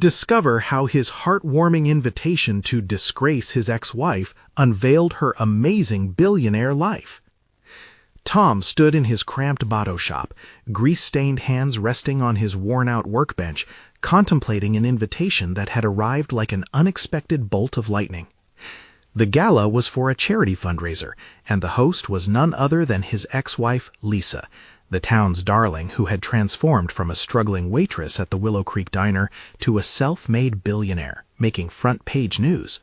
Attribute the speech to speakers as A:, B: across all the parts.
A: Discover how his heartwarming invitation to disgrace his ex-wife unveiled her amazing billionaire life. Tom stood in his cramped botto shop, grease-stained hands resting on his worn-out workbench, contemplating an invitation that had arrived like an unexpected bolt of lightning. The gala was for a charity fundraiser, and the host was none other than his ex-wife, Lisa, the town's darling who had transformed from a struggling waitress at the Willow Creek Diner to a self-made billionaire, making front-page news.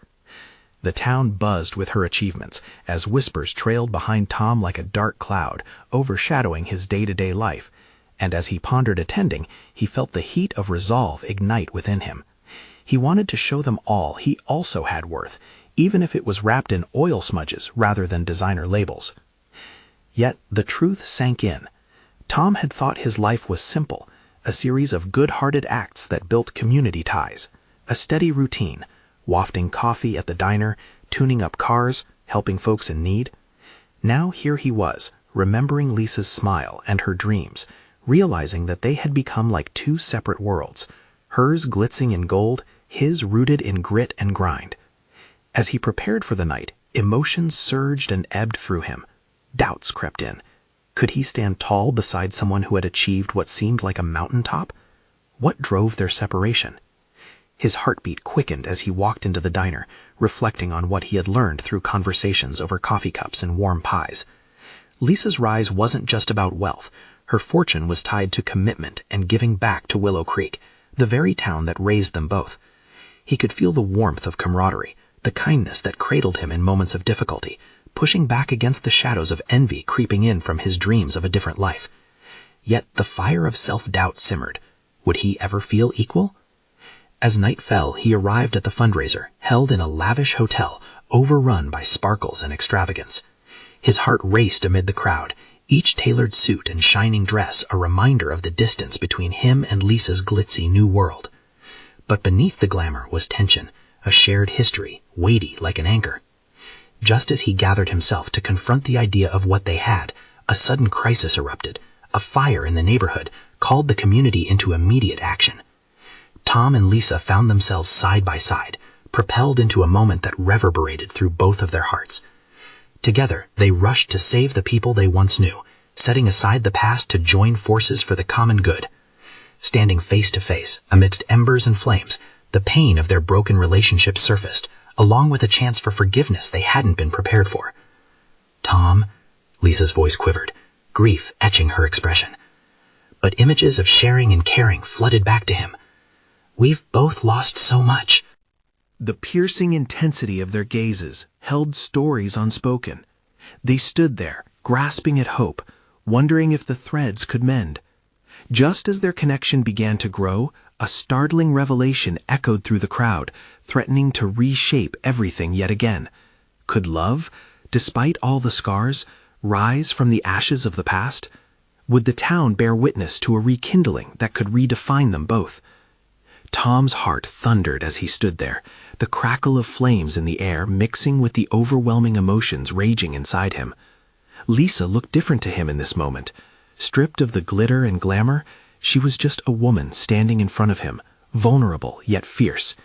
A: The town buzzed with her achievements, as whispers trailed behind Tom like a dark cloud, overshadowing his day-to-day life, and as he pondered attending, he felt the heat of resolve ignite within him. He wanted to show them all he also had worth, even if it was wrapped in oil smudges rather than designer labels. Yet the truth sank in. Tom had thought his life was simple, a series of good-hearted acts that built community ties, a steady routine, wafting coffee at the diner, tuning up cars, helping folks in need. Now here he was, remembering Lisa's smile and her dreams, realizing that they had become like two separate worlds, hers glitzing in gold, his rooted in grit and grind. As he prepared for the night, emotions surged and ebbed through him. Doubts crept in. Could he stand tall beside someone who had achieved what seemed like a mountaintop? What drove their separation? His heartbeat quickened as he walked into the diner, reflecting on what he had learned through conversations over coffee cups and warm pies. Lisa's rise wasn't just about wealth. Her fortune was tied to commitment and giving back to Willow Creek, the very town that raised them both. He could feel the warmth of camaraderie, the kindness that cradled him in moments of difficulty, pushing back against the shadows of envy creeping in from his dreams of a different life. Yet the fire of self-doubt simmered. Would he ever feel equal? As night fell, he arrived at the fundraiser, held in a lavish hotel, overrun by sparkles and extravagance. His heart raced amid the crowd, each tailored suit and shining dress a reminder of the distance between him and Lisa's glitzy new world. But beneath the glamour was tension, a shared history, weighty like an anchor. Just as he gathered himself to confront the idea of what they had, a sudden crisis erupted. A fire in the neighborhood called the community into immediate action. Tom and Lisa found themselves side by side, propelled into a moment that reverberated through both of their hearts. Together, they rushed to save the people they once knew, setting aside the past to join forces for the common good. Standing face to face, amidst embers and flames, the pain of their broken relationship surfaced, along with a chance for forgiveness they hadn't been prepared for. "Tom," Lisa's voice quivered, grief etching her expression. But images of sharing and caring flooded back to him. "We've both lost so much." The piercing intensity of their gazes held stories unspoken. They stood there, grasping at hope, wondering if the threads could mend. Just as their connection began to grow, a startling revelation echoed through the crowd, threatening to reshape everything yet again. Could love, despite all the scars, rise from the ashes of the past? Would the town bear witness to a rekindling that could redefine them both? Tom's heart thundered as he stood there, the crackle of flames in the air mixing with the overwhelming emotions raging inside him. Lisa looked different to him in this moment. Stripped of the glitter and glamour, she was just a woman standing in front of him, vulnerable yet fierce.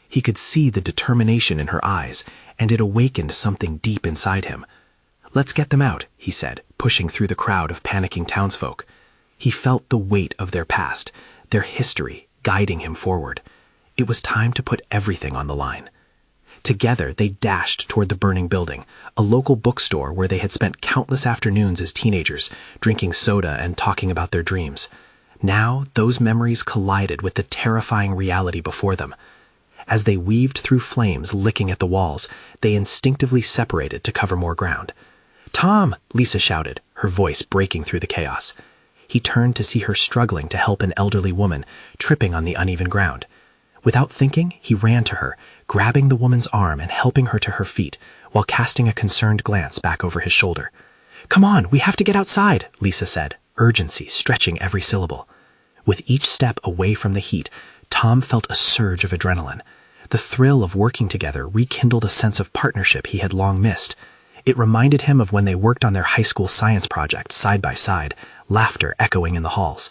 A: He could see the determination in her eyes, and it awakened something deep inside him. "Let's get them out," he said, pushing through the crowd of panicking townsfolk. He felt the weight of their past, their history, guiding him forward. It was time to put everything on the line. Together, they dashed toward the burning building, a local bookstore where they had spent countless afternoons as teenagers, drinking soda and talking about their dreams. Now, those memories collided with the terrifying reality before them. As they weaved through flames licking at the walls, they instinctively separated to cover more ground. "Tom!" Lisa shouted, her voice breaking through the chaos. He turned to see her struggling to help an elderly woman, tripping on the uneven ground. Without thinking, he ran to her, grabbing the woman's arm and helping her to her feet, while casting a concerned glance back over his shoulder. "Come on, we have to get outside," Lisa said, urgency stretching every syllable. With each step away from the heat, Tom felt a surge of adrenaline. The thrill of working together rekindled a sense of partnership he had long missed. It reminded him of when they worked on their high school science project side by side, laughter echoing in the halls.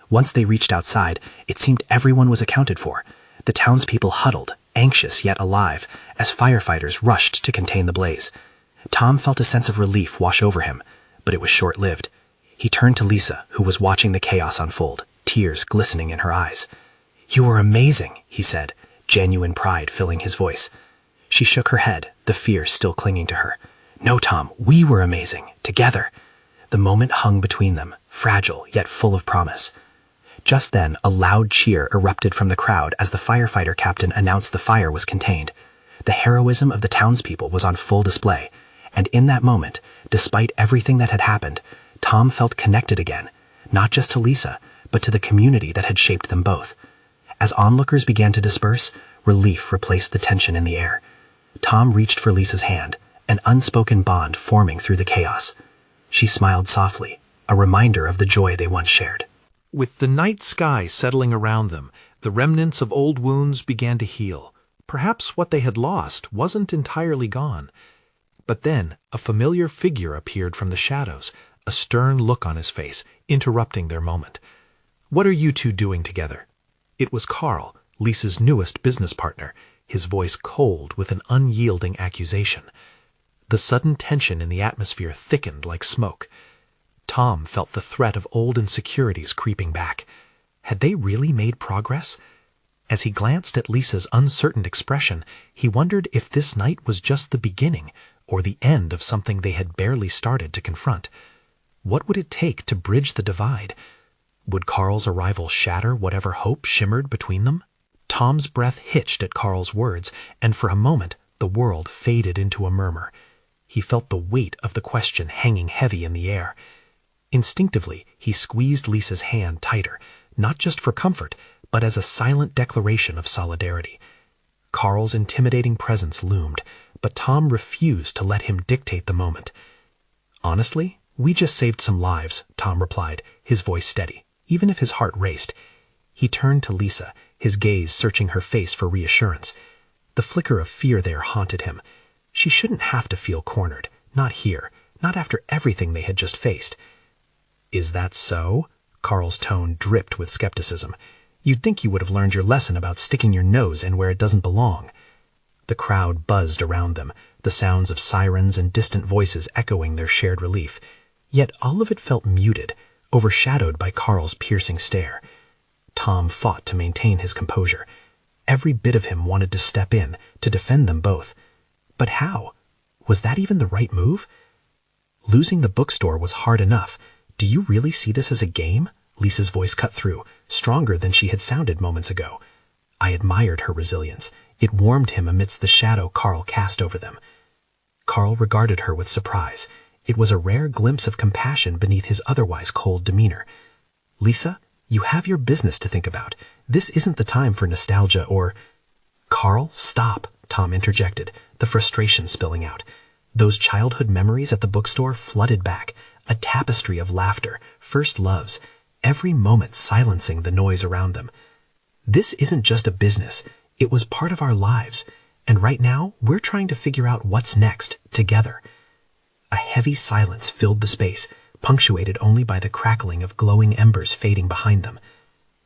A: Once they reached outside, it seemed everyone was accounted for.
B: The townspeople huddled, anxious yet alive, as firefighters rushed to contain the blaze. Tom felt a sense of relief wash over him, but it was short-lived. He turned to Lisa, who was watching the chaos unfold, tears glistening in her eyes. "You were amazing," he said, genuine pride filling his voice. She shook her head, the fear still clinging to her. "No, Tom, we were amazing, together." The moment hung between them, fragile yet full of promise. Just then, a loud cheer erupted from the crowd as the firefighter captain announced the fire was contained. The heroism of the townspeople was on full display, and in that moment, despite everything that had happened, Tom felt connected again, not just to Lisa, but to the community that had shaped them both. As onlookers began to disperse, relief replaced the tension in the air. Tom reached for Lisa's hand, an unspoken bond forming through the chaos. She smiled softly, a reminder of the joy they once shared.
A: With the night sky settling around them, the remnants of old wounds began to heal. Perhaps what they had lost wasn't entirely gone. But then a familiar figure appeared from the shadows, a stern look on his face, interrupting their moment. "What are you two doing together?" It was Carl, Lisa's newest business partner, his voice cold with an unyielding accusation. The sudden tension in the atmosphere thickened like smoke. Tom felt the threat of old insecurities creeping back. Had they really made progress? As he glanced at Lisa's uncertain expression, he wondered if this night was just the beginning or the end of something they had barely started to confront. What would it take to bridge the divide? Would Carl's arrival shatter whatever hope shimmered between them? Tom's breath hitched at Carl's words, and for a moment the world faded into a murmur. He felt the weight of the question hanging heavy in the air. Instinctively, he squeezed Lisa's hand tighter, not just for comfort, but as a silent declaration of solidarity. Carl's intimidating presence loomed, but Tom refused to let him dictate the moment. "Honestly, we just saved some lives," Tom replied, his voice steady, even if his heart raced. He turned to Lisa, his gaze searching her face for reassurance. The flicker of fear there haunted him. She shouldn't have to feel cornered, not here, not after everything they had just faced. "Is that so?" Carl's tone dripped with skepticism. "You'd think you would have learned your lesson about sticking your nose in where it doesn't belong." The crowd buzzed around them, the sounds of sirens and distant voices echoing their shared relief. Yet all of it felt muted, overshadowed by Carl's piercing stare. Tom fought to maintain his composure. Every bit of him wanted to step in, to defend them both. But how? Was that even the right move? Losing the bookstore was hard enough. "Do you really see this as a game?" Lisa's voice cut through, stronger than she had sounded moments ago. I admired her resilience. It warmed him amidst the shadow Carl cast over them. Carl regarded her with surprise. It was a rare glimpse of compassion beneath his otherwise cold demeanor. "Lisa, you have your business to think about. This isn't the time for nostalgia or—" "Carl, stop," Tom interjected, the frustration spilling out. Those childhood memories at the bookstore flooded back, a tapestry of laughter, first loves, every moment silencing the noise around them. This isn't just a business. It was part of our lives, and right now we're trying to figure out what's next, together. A heavy silence filled the space, punctuated only by the crackling of glowing embers fading behind them.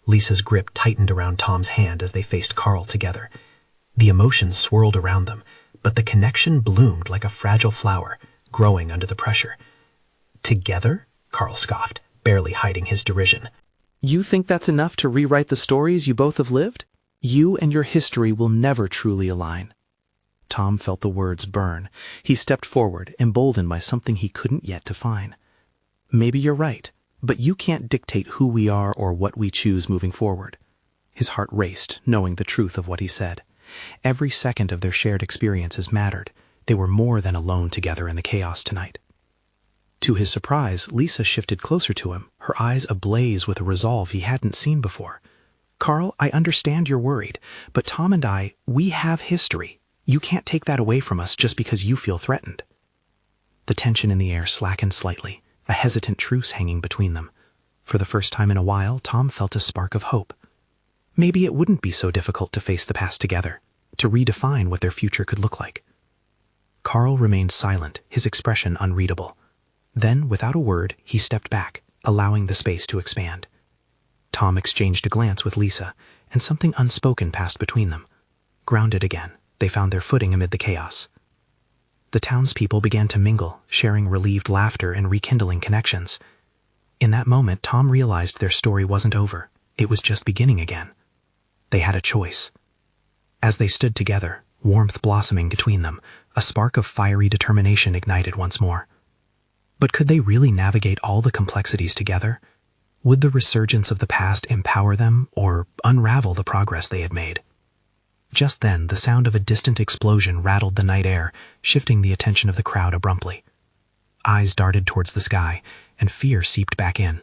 A: Lisa's grip tightened around Tom's hand as they faced Carl together. The emotions swirled around them, but the connection bloomed like a fragile flower, growing under the pressure. "Together?" Carl scoffed, barely hiding his derision. "You think that's enough to rewrite the stories you both have lived? You and your history will never truly align." Tom felt the words burn. He stepped forward, emboldened by something he couldn't yet define. "Maybe you're right, but you can't dictate who we are or what we choose moving forward." His heart raced, knowing the truth of what he said. Every second of their shared experiences mattered. They were more than alone together in the chaos tonight. To his surprise, Lisa shifted closer to him, her eyes ablaze with a resolve he hadn't seen before. "Carl, I understand you're worried, but Tom and we have history. You can't take that away from us just because you feel threatened." The tension in the air slackened slightly, a hesitant truce hanging between them. For the first time in a while, Tom felt a spark of hope. Maybe it wouldn't be so difficult to face the past together, to redefine what their future could look like. Carl remained silent, his expression unreadable. Then, without a word, he stepped back, allowing the space to expand. Tom exchanged a glance with Lisa,
B: and something unspoken passed between them. Grounded again, they found their footing amid the chaos. The townspeople began to mingle, sharing relieved laughter and rekindling connections. In that moment, Tom realized their story wasn't over. It was just beginning again. They had a choice. As they stood together, warmth blossoming between them, a spark of fiery determination ignited once more. But could they really navigate all the complexities together? Would the resurgence of the past empower them or unravel the progress they had made? Just then, the sound of a distant explosion rattled the night air, shifting the attention of the crowd abruptly. Eyes darted towards the sky, and fear seeped back in.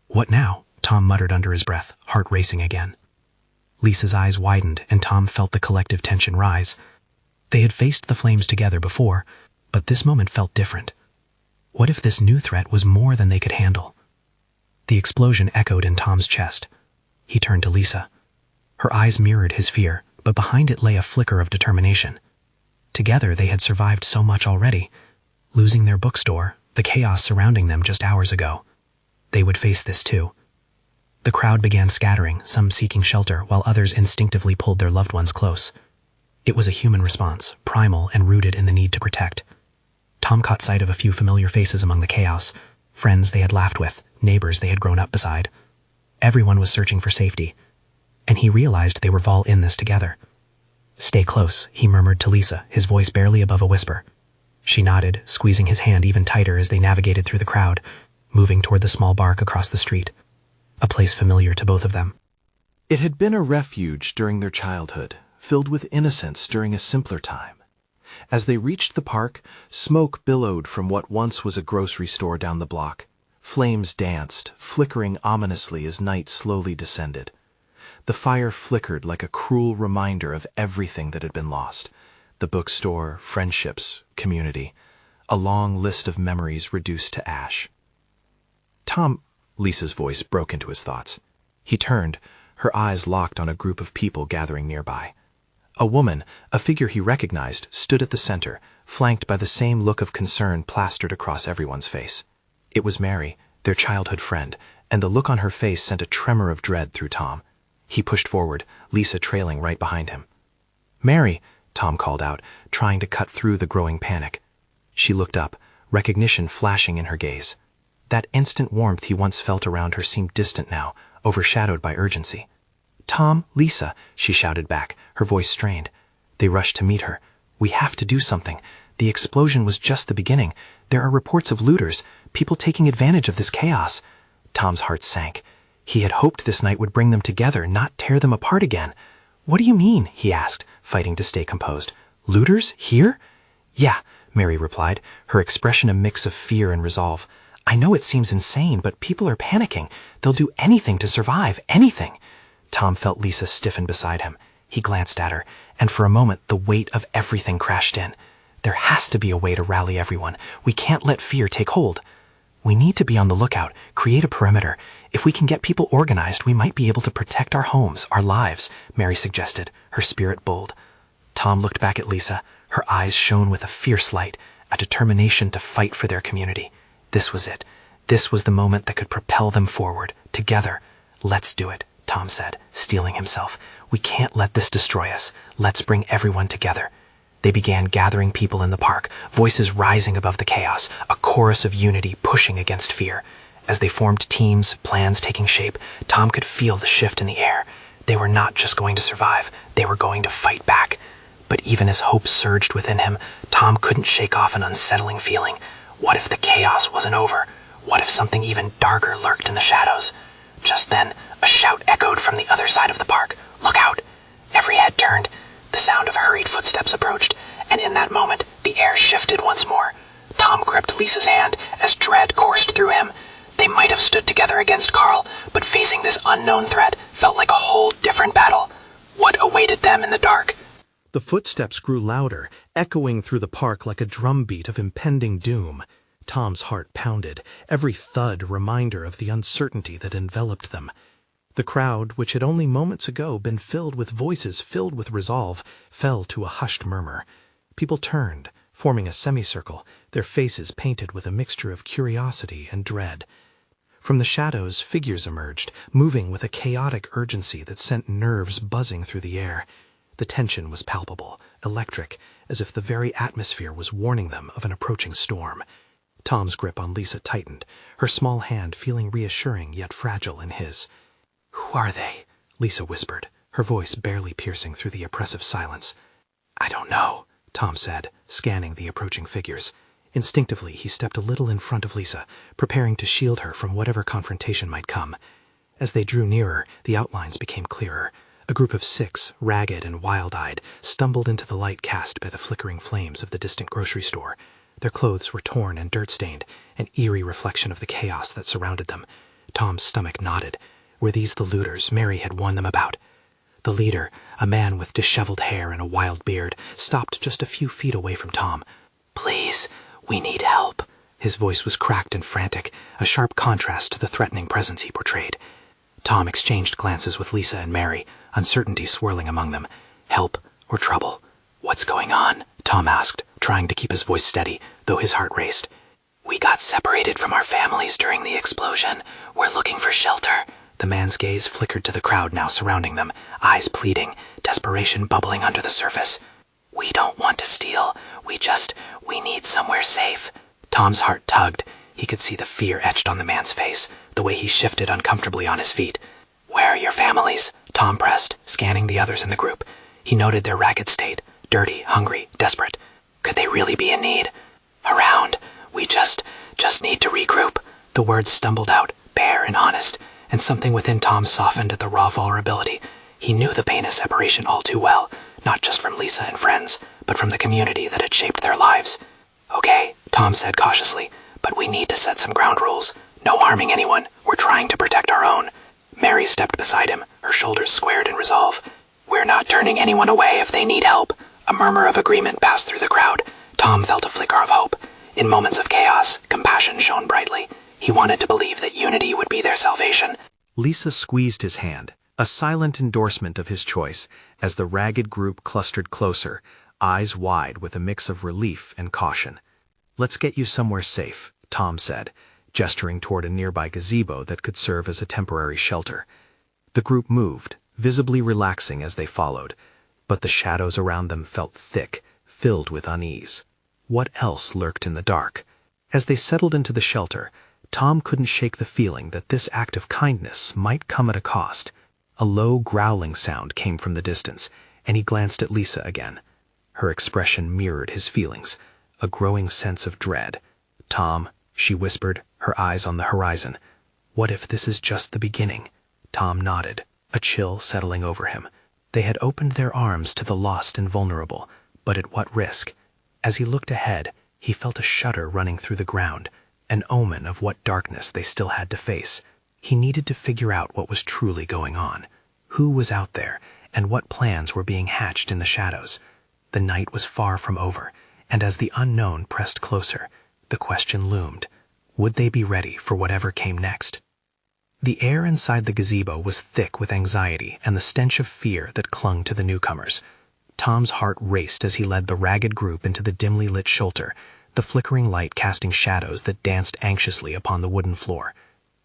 B: "What now?" Tom muttered under his breath, heart racing again. Lisa's eyes widened, and Tom felt the collective tension rise. They had faced the flames together before, but this moment felt different. What if this new threat was more than they could handle? The explosion echoed in Tom's chest. He turned to Lisa. Her eyes mirrored his fear, but behind it lay a flicker of determination. Together they had survived so much already, losing their bookstore, the chaos surrounding them just hours ago. They would face this too. The crowd began scattering, some seeking shelter, while others instinctively pulled their loved ones close. It was a human response, primal and rooted in the need to protect. Tom caught sight of a few familiar faces among the chaos, friends they had laughed with, neighbors they had grown up beside. Everyone was searching for safety, and he realized they were all in this together. "Stay close," he murmured to Lisa, his voice barely above a whisper. She nodded, squeezing his hand even tighter as they navigated through the crowd, moving toward the small bark across the street, a place familiar to both of them.
A: It had been a refuge during their childhood, filled with innocence during a simpler time. As they reached the park, smoke billowed from what once was a grocery store down the block. Flames danced, flickering ominously as night slowly descended. The fire flickered like a cruel reminder of everything that had been lost. The bookstore, friendships, community. A long list of memories reduced to ash. "Tom," Lisa's voice broke into his thoughts. He turned, her eyes locked on a group of people gathering nearby. A woman, a figure he recognized, stood at the center, flanked by the same look of concern plastered across everyone's face. It was Mary, their childhood friend, and the look on her face sent a tremor of dread through Tom. He pushed forward, Lisa trailing right behind him. "Mary," Tom called out, trying to cut through the growing panic. She looked up, recognition flashing in her gaze. That instant warmth he once felt around her seemed distant now, overshadowed by urgency. "Tom, Lisa," she shouted back, her voice strained. They rushed to meet her. "We have to do something. The explosion was just the beginning. There are reports of looters, people taking advantage of this chaos." Tom's heart sank. He had hoped this night would bring them together, not tear them apart again. "What do you mean?" he asked, fighting to stay composed. "Looters? Here?" "Yeah," Mary replied, her expression a mix of fear and resolve. "I know it seems insane, but people are panicking. They'll do anything to survive, anything." Tom felt Lisa stiffen beside him. He glanced at her, and for a moment the weight of everything crashed in. There has to be a way to rally everyone. We can't let fear take hold. "We need to be on the lookout, create a perimeter. If we can get people organized, we might be able to protect our homes, our lives," Mary suggested, her spirit bold. Tom looked back at Lisa. Her eyes shone with a fierce light, a determination to fight for their community. This was it. This was the moment that could propel them forward, together. "Let's do it," Tom said, steeling himself. "We can't let this destroy us. Let's bring everyone together." They began gathering people in the park, voices rising above the chaos, a chorus of unity pushing against fear. As they formed teams, plans taking shape, Tom could feel the shift in the air. They were not just going to survive, they were going to fight back. But even as hope surged within him, Tom couldn't shake off an unsettling feeling. What if the chaos wasn't over? What if something even darker lurked in the shadows? Just then, a shout echoed from the other side of the park. "Look out!" Every head turned. The sound of hurried footsteps approached, and in that moment, the air shifted once more. Tom gripped Lisa's hand as dread coursed through him. They might have stood together against Carl, but facing this unknown threat felt like a whole different battle. What awaited them in the dark? The footsteps grew louder, echoing through the park like a drumbeat of impending doom. Tom's heart pounded, every thud a reminder of the uncertainty that enveloped them. The crowd, which had only moments ago been filled with voices filled with resolve, fell to a hushed murmur. People turned, forming a semicircle, their faces painted with a mixture of curiosity and dread. From the shadows, figures emerged, moving with a chaotic urgency that sent nerves buzzing through the air. The tension was palpable, electric, as if the very atmosphere was warning them of an approaching storm. Tom's grip on Lisa tightened, her small hand feeling reassuring yet fragile in his. "Who are they?" Lisa whispered, her voice barely piercing through the oppressive silence. "I don't know," Tom said, scanning the approaching figures. Instinctively, he stepped a little in front of Lisa, preparing to shield her from whatever confrontation might come. As they drew nearer, the outlines became clearer. A group of 6, ragged and wild-eyed, stumbled into the light cast by the flickering flames of the distant grocery store. Their clothes were torn and dirt-stained, an eerie reflection of the chaos that surrounded them. Tom's stomach knotted. Were these the looters Mary had warned them about? The leader, a man with disheveled hair and a wild beard, stopped just a few feet away from Tom. "Please, we need help." His voice was cracked and frantic, a sharp contrast to the threatening presence he portrayed. Tom exchanged glances with Lisa and Mary, uncertainty swirling among them. Help or trouble? "What's going on?" Tom asked, trying to keep his voice steady, though his heart raced. "We got separated from our families during the explosion. We're looking for shelter." The man's gaze flickered to the crowd now surrounding them, eyes pleading, desperation bubbling under the surface. "We don't want to steal. We need somewhere safe." Tom's heart tugged. He could see the fear etched on the man's face, the way he shifted uncomfortably on his feet. "Where are your families?" Tom pressed, scanning the others in the group. He noted their ragged state, dirty, hungry, desperate. Could they really be in need? "Around. We just need to regroup." The words stumbled out, bare and honest, and something within Tom softened at the raw vulnerability. He knew the pain of separation all too well, not just from Lisa and friends, but from the community that had shaped their lives. "Okay," Tom said cautiously, "but we need to set some ground rules. No harming anyone. We're trying to protect our own." Mary stepped beside him, her shoulders squared in resolve. "We're not turning anyone away if they need help." A murmur of agreement passed through the crowd. Tom felt a flicker of hope. In moments of chaos, compassion shone brightly. He wanted to believe that unity would be their salvation. Lisa squeezed his hand, a silent endorsement of his choice, as the ragged group clustered closer, eyes wide with a mix of relief and caution. "Let's get you somewhere safe," Tom said, gesturing toward a nearby gazebo that could serve as a temporary shelter. The group moved, visibly relaxing as they followed, but the shadows around them felt thick, filled with unease. What else lurked in the dark? As they settled into the shelter, Tom couldn't shake the feeling that this act of kindness might come at a cost. A low growling sound came from the distance, and he glanced at Lisa again. Her expression mirrored his feelings, a growing sense of dread. "Tom," she whispered, her eyes on the horizon. "What if this is just the beginning?" Tom nodded, a chill settling over him. They had opened their arms to the lost and vulnerable, but at what risk? As he looked ahead, he felt a shudder running through the ground, an omen of what darkness they still had to face. He needed to figure out what was truly going on. Who was out there, and what plans were being hatched in the shadows? The night was far from over, and as the unknown pressed closer, the question loomed. Would they be ready for whatever came next? The air inside the gazebo was thick with anxiety and the stench of fear that clung to the newcomers. Tom's heart raced as he led the ragged group into the dimly lit shelter, the flickering light casting shadows that danced anxiously upon the wooden floor.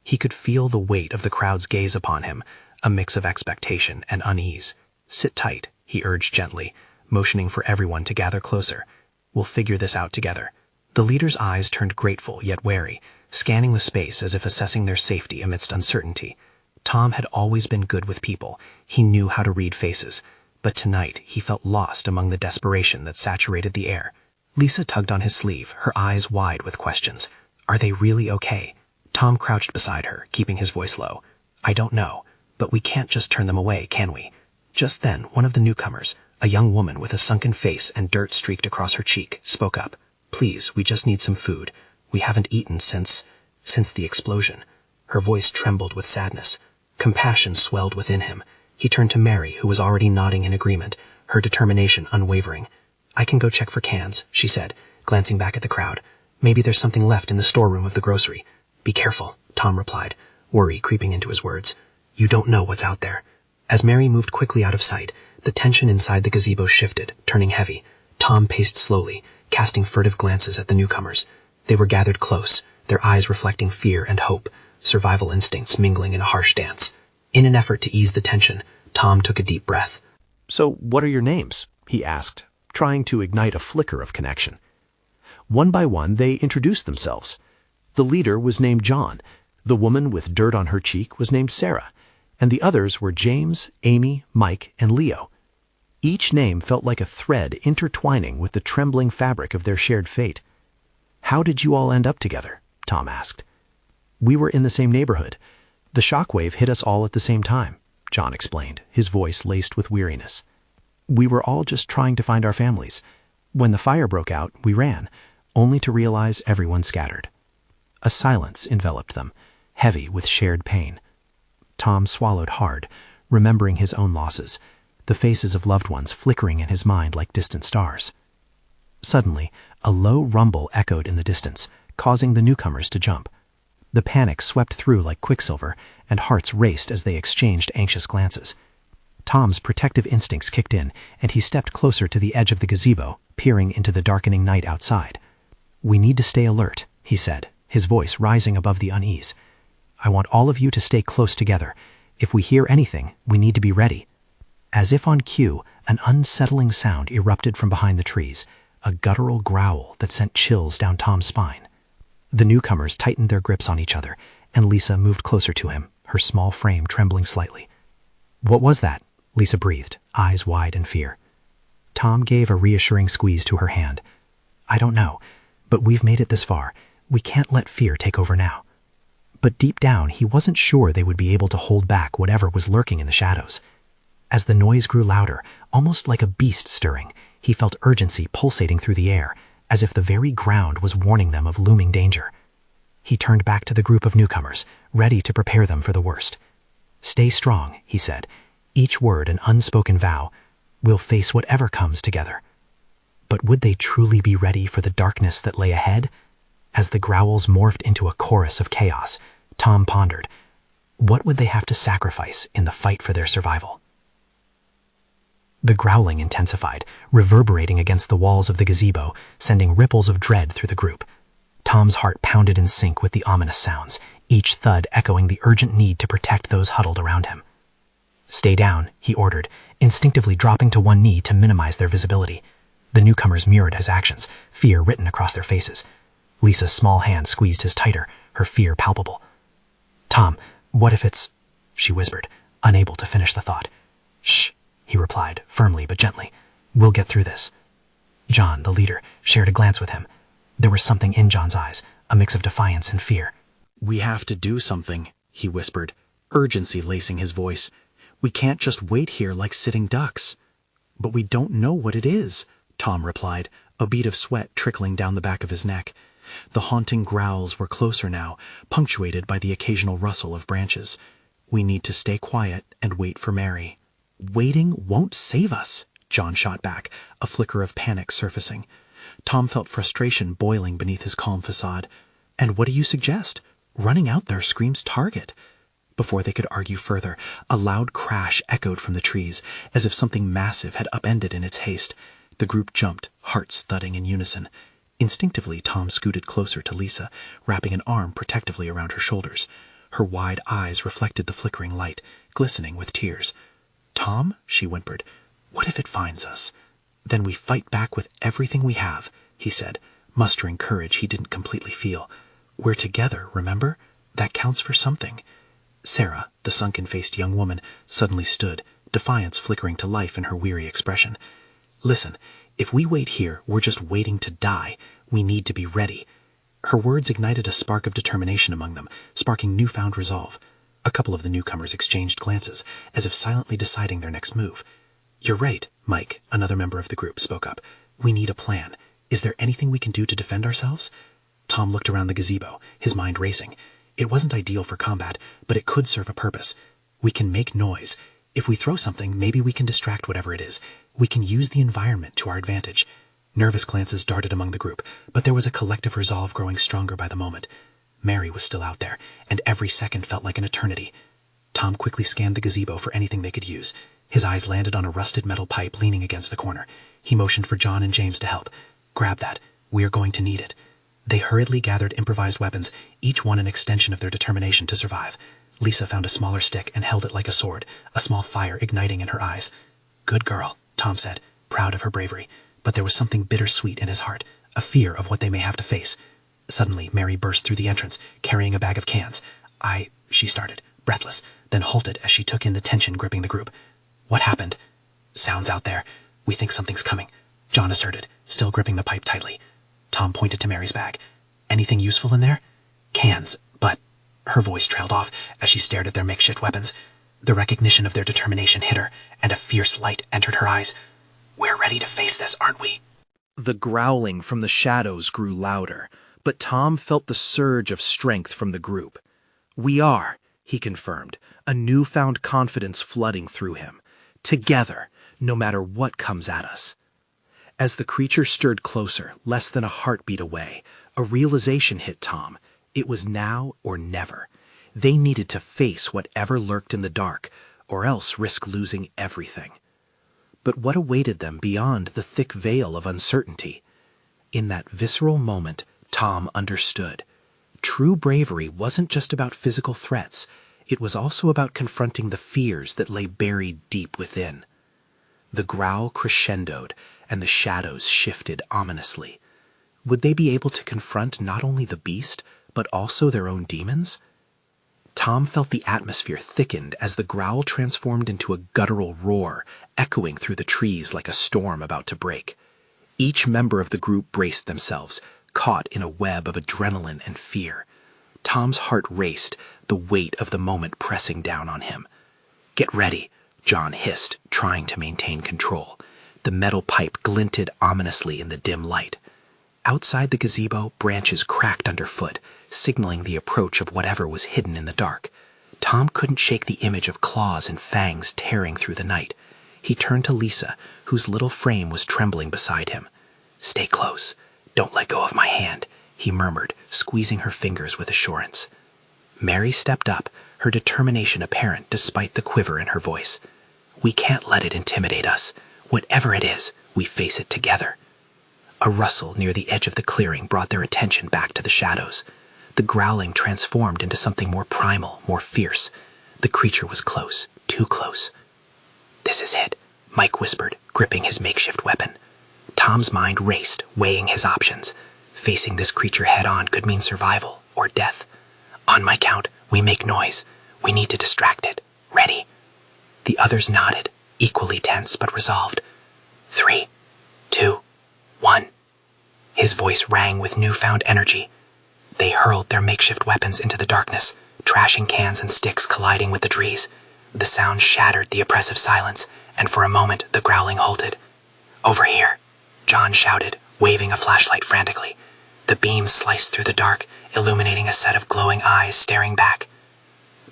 A: He could feel the weight of the crowd's gaze upon him, a mix of expectation and unease. "Sit tight," he urged gently, motioning for everyone to gather closer. "We'll figure this out together." The leader's eyes turned grateful yet wary, scanning the space as if assessing their safety amidst uncertainty. Tom had always been good with people. He knew how to read faces, but tonight he felt lost among the desperation that saturated the air. Lisa tugged on his sleeve, her eyes wide with questions. Are they really okay? Tom crouched beside her, keeping his voice low. "I don't know, but we can't just turn them away, can we?" Just then, one of the newcomers, a young woman with a sunken face and dirt streaked across her cheek, spoke up. "Please, we just need some food. We haven't eaten since the explosion." Her voice trembled with sadness. Compassion swelled within him. He turned to Mary, who was already nodding in agreement, her determination unwavering. "I can go check for cans," she said, glancing back at the crowd. "Maybe there's something left in the storeroom of the grocery." "Be careful," Tom replied, worry creeping into his words. "You don't know what's out there." As Mary moved quickly out of sight, the tension inside the gazebo shifted, turning heavy. Tom paced slowly, casting furtive glances at the newcomers. They were gathered close, their eyes reflecting fear and hope,
B: survival instincts mingling in a harsh dance. In an effort to ease the tension, Tom took a deep breath.
C: "So what are your names?" he asked, trying to ignite a flicker of connection. One by one, they introduced themselves. The leader was named John, the woman with dirt on her cheek was named Sarah, and the others were James, Amy, Mike, and Leo. Each name felt like a thread intertwining with the trembling fabric of their shared fate. "How did you all end up together?" Tom asked. "We were in the same neighborhood. The shockwave hit us all at the same time," John explained, his voice laced with weariness. "We were all just trying to find our families. When the fire broke out, we ran, only to realize everyone scattered." A silence enveloped them, heavy with shared pain. Tom swallowed hard, remembering his own losses, the faces of loved ones flickering in his mind like distant stars. Suddenly, a low rumble echoed in the distance, causing the newcomers to jump. The panic swept through like quicksilver, and hearts raced as they exchanged anxious glances. Tom's protective instincts kicked in, and he stepped closer to the edge of the gazebo, peering into the darkening night outside. "We need to stay alert," he said, his voice rising above the unease. "I want all of you to stay close together. If we hear anything, we need to be ready." As if on cue, an unsettling sound erupted from behind the trees, a guttural growl that sent chills down Tom's spine. The newcomers tightened their grips on each other, and Lisa moved closer to him, her small frame trembling slightly. "What was that?" Lisa breathed, eyes wide in fear. Tom gave a reassuring squeeze to her hand. "I don't know, but we've made it this far. We can't let fear take over now." But deep down, he wasn't sure they would be able to hold back whatever was lurking in the shadows. As the noise grew louder, almost like a beast stirring, he felt urgency pulsating through the air, as if the very ground was warning them of looming danger. He turned back to the group of newcomers, ready to prepare them for the worst. "Stay strong," he said, each word an unspoken vow. "We'll face whatever comes together." But would they truly be ready for the darkness that lay ahead? As the growls morphed into a chorus of chaos, Tom pondered, what would they have to sacrifice in the fight for their survival? The growling intensified, reverberating against the walls of the gazebo, sending ripples of dread through the group. Tom's heart pounded in sync with the ominous sounds, each thud echoing the urgent need to protect those huddled around him. "Stay down," he ordered, instinctively dropping to one knee to minimize their visibility. The newcomers mirrored his actions, fear written across their faces. Lisa's small hand squeezed his tighter, her fear palpable. "Tom, what if it's—" she whispered, unable to finish the thought. "Shh," he replied, firmly but gently. "We'll get through this." John, the leader, shared a glance with him. There was something in John's eyes, a mix of defiance and fear.
A: "We have to do something," he whispered, urgency lacing his voice. "We can't just wait here like sitting ducks." "But we don't know what it is," Tom replied, a bead of sweat trickling down the back of his neck. The haunting growls were closer now, punctuated by the occasional rustle of branches. "We need to stay quiet and wait for Mary." "Waiting won't save us," John shot back, a flicker of panic surfacing. Tom felt frustration boiling beneath his calm facade. "And what do you suggest? Running out there screams target." Before they could argue further, a loud crash echoed from the trees, as if something massive had upended in its haste. The group jumped, hearts thudding in unison. Instinctively, Tom scooted closer to Lisa, wrapping an arm protectively around her shoulders. Her wide eyes reflected the flickering light, glistening with tears. "Tom," she whimpered, "what if it finds us?" "Then we fight back with everything we have," he said, mustering courage he didn't completely feel. "We're together, remember? That counts for something." Sarah, the sunken-faced young woman, suddenly stood, defiance flickering to life in her weary expression. "Listen, if we wait here, we're just waiting to die. We need to be ready." Her words ignited a spark of determination among them, sparking newfound resolve. A couple of the newcomers exchanged glances, as if silently deciding their next move. "You're right," Mike, another member of the group, spoke up. "We need a plan. Is there anything we can do to defend ourselves?" Tom looked around the gazebo, his mind racing. It wasn't ideal for combat, but it could serve a purpose. "We can make noise. If we throw something, maybe we can distract whatever it is. We can use the environment to our advantage." Nervous glances darted among the group, but there was a collective resolve growing stronger by the moment. Mary was still out there, and every second felt like an eternity. Tom quickly scanned the gazebo for anything they could use. His eyes landed on a rusted metal pipe leaning against the corner. He motioned for John and James to help. "Grab that. We are going to need it."
B: They hurriedly gathered improvised weapons, each one an extension of their determination to survive. Lisa found a smaller stick and held it like a sword, a small fire igniting in her eyes. "Good girl," Tom said, proud of her bravery, but there was something bittersweet in his heart, a fear of what they may have to face. Suddenly, Mary burst through the entrance, carrying a bag of cans. She started, breathless, then halted as she took in the tension gripping the group. "What happened?" "Sounds out there. We think something's coming," John asserted, still gripping the pipe tightly. Tom pointed to Mary's bag. "Anything useful in there?" "Cans, but—" Her voice trailed off as she stared at their makeshift weapons. The recognition of their determination hit her, and a fierce light entered her eyes. "We're ready to face this, aren't we?"
A: The growling from the shadows grew louder, but Tom felt the surge of strength from the group. "We are," he confirmed, a newfound confidence flooding through him. "Together, no matter what comes at us." As the creature stirred closer, less than a heartbeat away, a realization hit Tom. It was now or never. They needed to face whatever lurked in the dark, or else risk losing everything. But what awaited them beyond the thick veil of uncertainty? In that visceral moment, Tom understood. True bravery wasn't just about physical threats. It was also about confronting the fears that lay buried deep within. The growl crescendoed, and the shadows shifted ominously. Would they be able to confront not only the beast, but also their own demons? Tom felt the atmosphere thickened as the growl transformed into a guttural roar, echoing through the trees like a storm about to break. Each member of the group braced themselves, caught in a web of adrenaline and fear. Tom's heart raced, the weight of the moment pressing down on him. "Get ready," John hissed, trying to maintain control. The metal pipe glinted ominously in the dim light. Outside the gazebo, branches cracked underfoot, signaling the approach of whatever was hidden in the dark. Tom couldn't shake the image of claws and fangs tearing through the night. He turned to Lisa, whose little frame was trembling beside him. "Stay close. Don't let go of my hand," he murmured, squeezing her fingers with assurance. Mary stepped up, her determination apparent despite the quiver in her voice. "We can't let it intimidate us. Whatever it is, we face it together." A rustle near the edge of the clearing brought their attention back to the shadows. The growling transformed into something more primal, more fierce. The creature was close, too close. "This is it," Mike whispered, gripping his makeshift weapon. Tom's mind raced, weighing his options. Facing this creature head-on could mean survival or death. "On my count, we make noise. We need to distract it. Ready?" The others nodded, equally tense but resolved. 3, 2, 1. His voice rang with newfound energy. They hurled their makeshift weapons into the darkness, trashing cans and sticks colliding with the trees. The sound shattered the oppressive silence, and for a moment the growling halted. "Over here," John shouted, waving a flashlight frantically. The beam sliced through the dark, illuminating a set of glowing eyes staring back.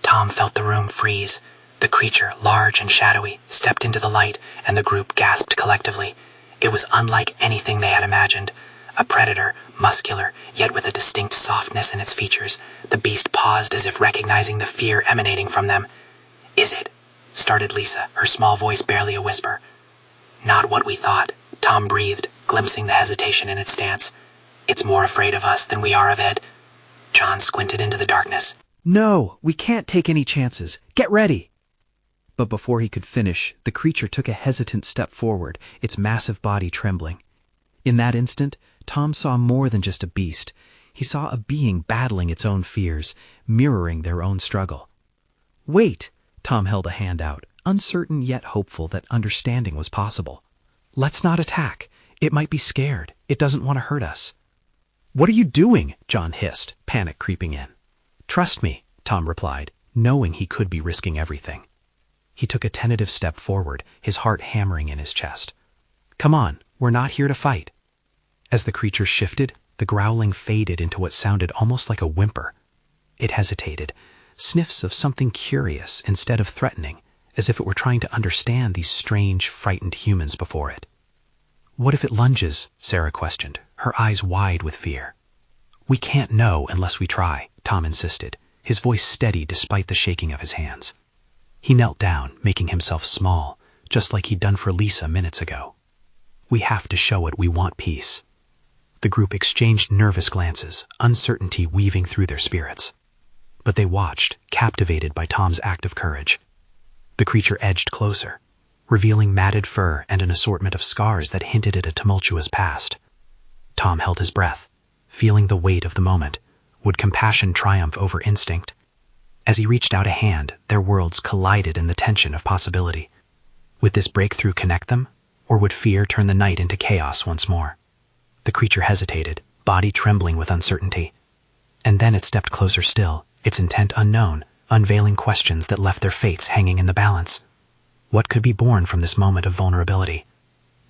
A: Tom felt the room freeze. The creature, large and shadowy, stepped into the light, and the group gasped collectively. It was unlike anything they had imagined. A predator, muscular, yet with a distinct softness in its features. The beast paused as if recognizing the fear emanating from them. "Is it?" started Lisa, her small voice barely a whisper. "Not what we thought," Tom breathed, glimpsing the hesitation in its stance. "It's more afraid of us than we are of it." John squinted into the darkness.
D: "No, we can't take any chances. Get ready." But before he could finish, the creature took a hesitant step forward, its massive body trembling. In that instant, Tom saw more than just a beast. He saw a being battling its own fears, mirroring their own struggle. "Wait!" Tom held a hand out, uncertain yet hopeful that understanding was possible. "Let's not attack. It might be scared. It doesn't want to hurt us." "What are you doing?" John hissed, panic creeping in. "Trust me," Tom replied, knowing he could be risking everything. He took a tentative step forward, his heart hammering in his chest. "Come on, we're not here to fight." As the creature shifted, the growling faded into what sounded almost like a whimper. It hesitated, sniffs of something curious instead of threatening, as if it were trying to understand these strange, frightened humans before it. "What if it lunges?" Sarah questioned, her eyes wide with fear. "We can't know unless we try," Tom insisted, his voice steady despite the shaking of his hands. He knelt down, making himself small, just like he'd done for Lisa minutes ago. "We have to show it we want peace."
B: The group exchanged nervous glances, uncertainty weaving through their spirits. But they watched, captivated by Tom's act of courage. The creature edged closer, revealing matted fur and an assortment of scars that hinted at a tumultuous past. Tom held his breath, feeling the weight of the moment. Would compassion triumph over instinct? As he reached out a hand, their worlds collided in the tension of possibility. Would this breakthrough connect them, or would fear turn the night into chaos once more? The creature hesitated, body trembling with uncertainty. And then it stepped closer still, its intent unknown, unveiling questions that left their fates hanging in the balance. What could be born from this moment of vulnerability?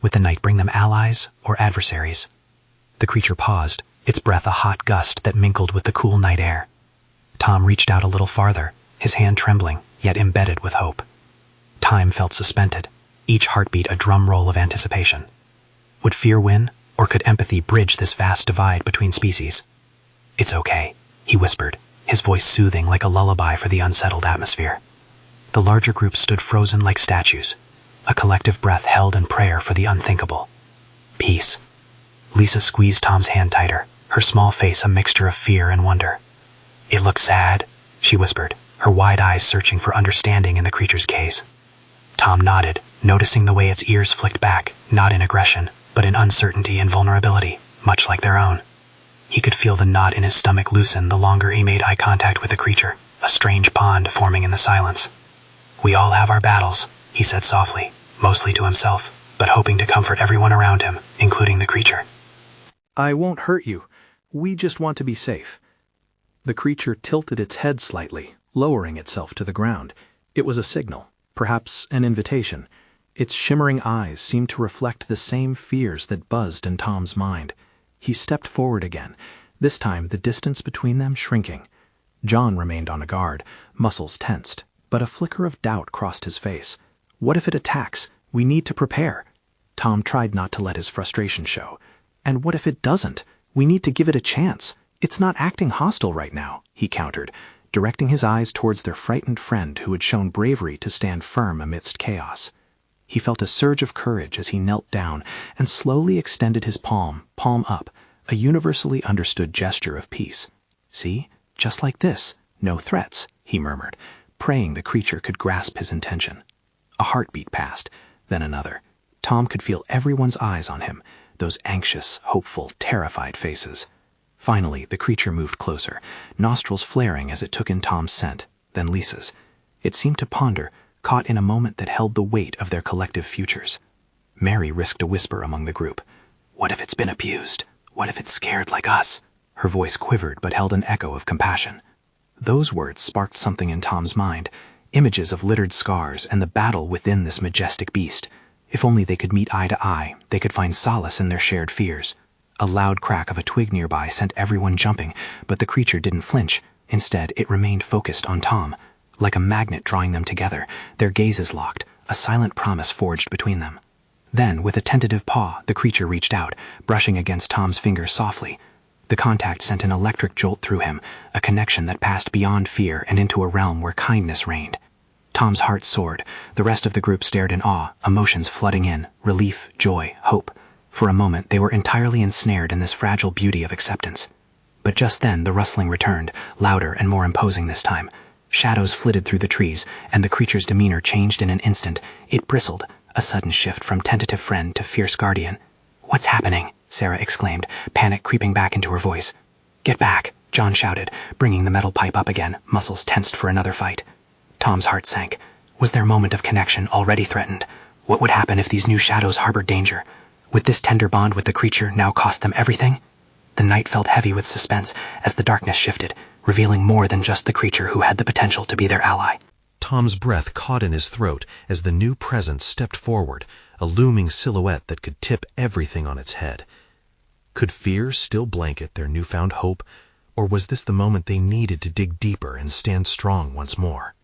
B: Would the night bring them allies or adversaries? The creature paused, its breath a hot gust that mingled with the cool night air. Tom reached out a little farther, his hand trembling, yet embedded with hope. Time felt suspended, each heartbeat a drum roll of anticipation. Would fear win, or could empathy bridge this vast divide between species? "It's okay," he whispered, his voice soothing like a lullaby for the unsettled atmosphere. The larger group stood frozen like statues, a collective breath held in prayer for the unthinkable. Peace. Lisa squeezed Tom's hand tighter, her small face a mixture of fear and wonder. "It looks sad," she whispered, her wide eyes searching for understanding in the creature's gaze. Tom nodded, noticing the way its ears flicked back, not in aggression, but in uncertainty and vulnerability, much like their own. He could feel the knot in his stomach loosen the longer he made eye contact with the creature, a strange bond forming in the silence. "We all have our battles," he said softly, mostly to himself, but hoping to comfort everyone around him, including the creature.
C: "I won't hurt you. We just want to be safe." The creature tilted its head slightly, lowering itself to the ground. It was a signal, perhaps an invitation. Its shimmering eyes seemed to reflect the same fears that buzzed in Tom's mind. He stepped forward again, this time the distance between them shrinking. John remained on a guard, muscles tensed, but a flicker of doubt crossed his face. What if it attacks? We need to prepare. Tom tried not to let his frustration show. And what if it doesn't? We need to give it a chance. It's not acting hostile right now, he countered, directing his eyes towards their frightened friend who had shown bravery to stand firm amidst chaos. He felt a surge of courage as he knelt down and slowly extended his palm up, a universally understood gesture of peace. "See? Just like this. No threats," he murmured, praying the creature could grasp his intention. A heartbeat passed, then another. Tom could feel everyone's eyes on him, those anxious, hopeful, terrified faces. Finally, the creature moved closer, nostrils flaring as it took in Tom's scent, then Lisa's. It seemed to ponder, caught in a moment that held the weight of their collective futures. Mary risked a whisper among the group. "What if it's been abused? What if it's scared like us?" Her voice quivered but held an echo of compassion. Those words sparked something in Tom's mind, images of littered scars and the battle within this majestic beast. If only they could meet eye to eye, they could find solace in their shared fears. A loud crack of a twig nearby sent everyone jumping, but the creature didn't flinch. Instead, it remained focused on Tom. Like a magnet drawing them together, their gazes locked, a silent promise forged between them. Then, with a tentative paw, the creature reached out, brushing against Tom's finger softly. The contact sent an electric jolt through him, a connection that passed beyond fear and into a realm where kindness reigned. Tom's heart soared. The rest of the group stared in awe, emotions flooding in, relief, joy, hope. For a moment, they were entirely ensnared in this fragile beauty of acceptance. But just then, the rustling returned, louder and more imposing this time. Shadows flitted through the trees, and the creature's demeanor changed in an instant. It bristled, a sudden shift from tentative friend to fierce guardian. "What's happening?" Sarah exclaimed, panic creeping back into her voice. "Get back," John shouted, bringing the metal pipe up again, muscles tensed for another fight. Tom's heart sank. Was their moment of connection already threatened? What would happen if these new shadows harbored danger? Would this tender bond with the creature now cost them everything? The night felt heavy with suspense as the darkness shifted, revealing more than just the creature who had the potential to be their ally.
A: Tom's breath caught in his throat as the new presence stepped forward, a looming silhouette that could tip everything on its head. Could fear still blanket their newfound hope, or was this the moment they needed to dig deeper and stand strong once more?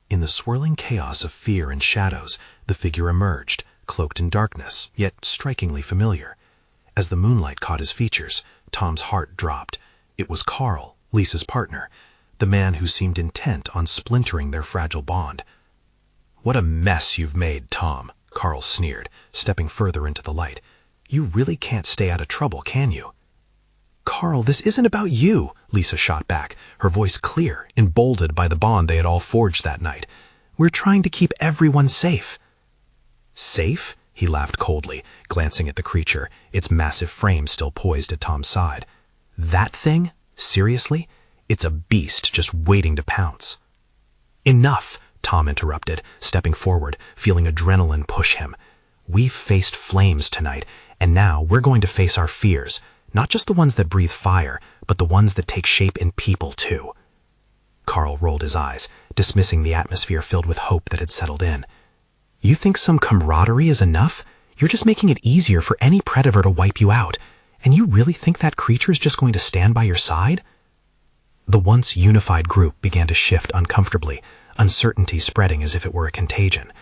A: In the swirling chaos of fear and shadows, the figure emerged, cloaked in darkness, yet strikingly familiar. As the moonlight caught his features, Tom's heart dropped. It was Carl, Lisa's partner, the man who seemed intent on splintering their fragile bond. "What a mess you've made, Tom," Carl sneered, stepping further into the light. "You really can't stay out of trouble, can you?"
B: Carl, this isn't about you, Lisa shot back, her voice clear, emboldened by the bond they had all forged that night. We're trying to keep everyone safe. Safe? He laughed coldly, glancing at the creature, its massive frame still poised at Tom's side. That thing? Seriously? It's a beast just waiting to pounce. Enough, Tom interrupted, stepping forward, feeling adrenaline push him. We've faced flames tonight, and now we're going to face our fears, not just the ones that breathe fire, but the ones that take shape in people too. Carl rolled his eyes, dismissing the atmosphere filled with hope that had settled in. You think some camaraderie is enough? You're just making it easier for any predator to wipe you out, and you really think that creature is just going to stand by your side? The once unified group began to shift uncomfortably, uncertainty spreading as if it were a contagion.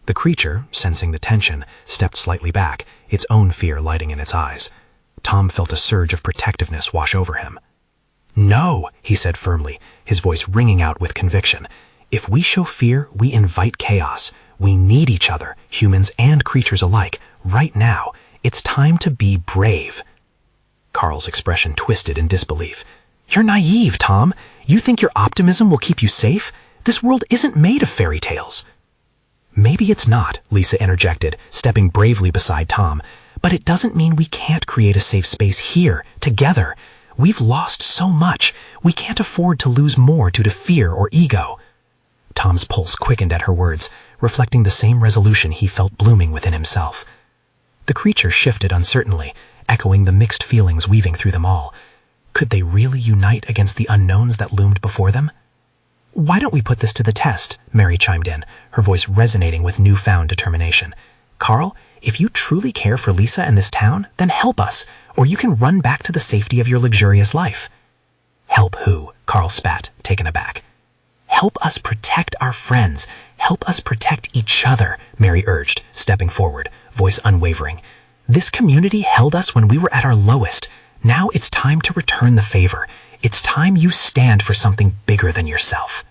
B: The creature, sensing the tension, stepped slightly back, its own fear lighting in its eyes. Tom felt a surge of protectiveness wash over him. No, he said firmly, his voice ringing out with conviction. If we show fear, we invite chaos. We need each other, humans and creatures alike, right now. It's time to be brave. Carl's expression twisted in disbelief. You're naive, Tom. You think your optimism will keep you safe? This world isn't made of fairy tales. Maybe it's not, Lisa interjected, stepping bravely beside Tom. But it doesn't mean we can't create a safe space here, together. We've lost so much. We can't afford to lose more due to fear or ego. Tom's pulse quickened at her words, reflecting the same resolution he felt blooming within himself. The creature shifted uncertainly, echoing the mixed feelings weaving through them all. Could they really unite against the unknowns that loomed before them? Why don't we put this to the test? Mary chimed in, her voice resonating with newfound determination. Carl, if you truly care for Lisa and this town, then help us, or you can run back to the safety of your luxurious life. Help who? Carl spat, taken aback. Help us protect our friends. Help us protect each other, Mary urged, stepping forward, voice unwavering. This community held us when we were at our lowest. Now it's time to return the favor. It's time you stand for something bigger than yourself.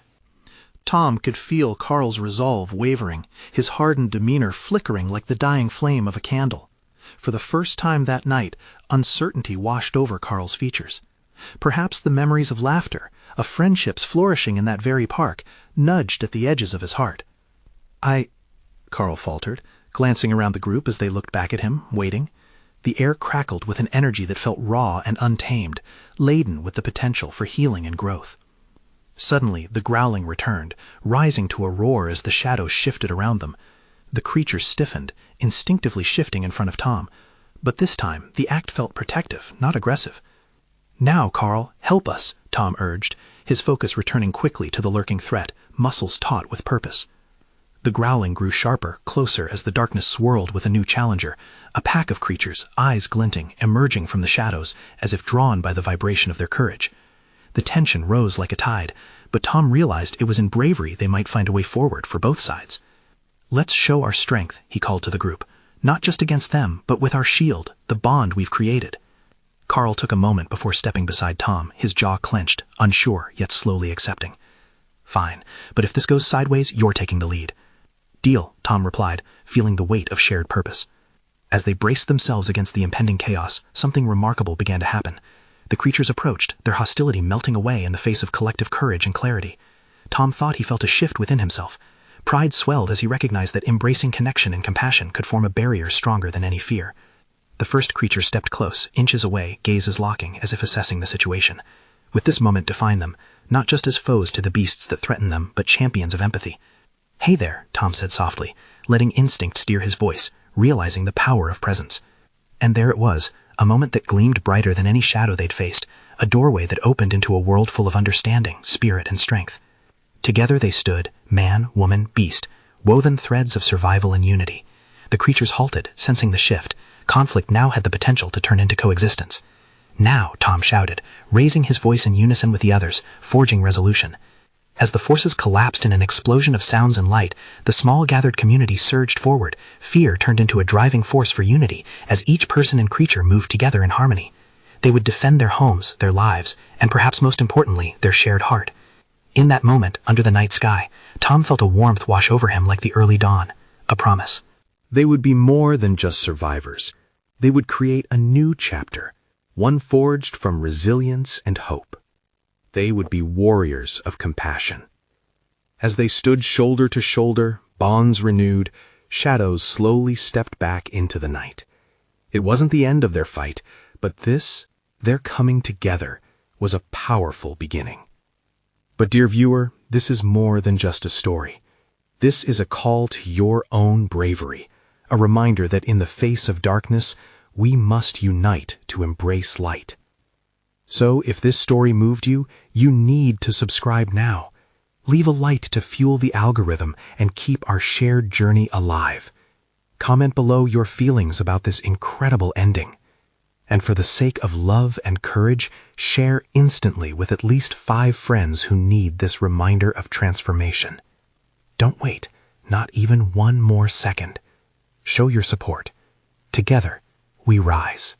A: Tom could feel Carl's resolve wavering, his hardened demeanor flickering like the dying flame of a candle. For the first time that night, uncertainty washed over Carl's features. Perhaps the memories of laughter, of friendships flourishing in that very park, nudged at the edges of his heart. Carl faltered, glancing around the group as they looked back at him, waiting. The air crackled with an energy that felt raw and untamed, laden with the potential for healing and growth. Suddenly, the growling returned, rising to a roar as the shadows shifted around them. The creature stiffened, instinctively shifting in front of Tom. But this time, the act felt protective, not aggressive. Now, Carl, help us, Tom urged, his focus returning quickly to the lurking threat, muscles taut with purpose. The growling grew sharper, closer as the darkness swirled with a new challenger, a pack of creatures, eyes glinting, emerging from the shadows, as if drawn by the vibration of their courage. The tension rose like a tide, but Tom realized it was in bravery they might find a way forward for both sides. Let's show our strength, he called to the group, not just against them, but with our shield, the bond we've created. Carl took a moment before stepping beside Tom, his jaw clenched, unsure, yet slowly accepting. Fine, but if this goes sideways, you're taking the lead. Deal, Tom replied, feeling the weight of shared purpose. As they braced themselves against the impending chaos, something remarkable began to happen. The creatures approached, their hostility melting away in the face of collective courage and clarity. Tom thought he felt a shift within himself. Pride swelled as he recognized that embracing connection and compassion could form a barrier stronger than any fear. The first creature stepped close, inches away, gazes locking, as if assessing the situation. With this moment defined them, not just as foes to the beasts that threatened them, but champions of empathy. Hey there, Tom said softly, letting instinct steer his voice, realizing the power of presence. And there it was, a moment that gleamed brighter than any shadow they'd faced, a doorway that opened into a world full of understanding, spirit, and strength. Together they stood, man, woman, beast, woven threads of survival and unity. The creatures halted, sensing the shift. Conflict now had the potential to turn into coexistence. Now, Tom shouted, raising his voice in unison with the others, forging resolution. As the forces collapsed in an explosion of sounds and light, the small gathered community surged forward. Fear turned into a driving force for unity as each person and creature moved together in harmony. They would defend their homes, their lives, and perhaps most importantly, their shared heart. In that moment, under the night sky, Tom felt a warmth wash over him like the early dawn, a promise.
C: They would be more than just survivors. They would create a new chapter, one forged from resilience and hope. They would be warriors of compassion. As they stood shoulder to shoulder, bonds renewed, shadows slowly stepped back into the night. It wasn't the end of their fight, but this, their coming together, was a powerful beginning. But dear viewer, this is more than just a story. This is a call to your own bravery, a reminder that in the face of darkness, we must unite to embrace light. So if this story moved you, you need to subscribe now. Leave a like to fuel the algorithm and keep our shared journey alive. Comment below your feelings about this incredible ending. And for the sake of love and courage, share instantly with at least 5 friends who need this reminder of transformation. Don't wait, not even one more second. Show your support. Together, we rise.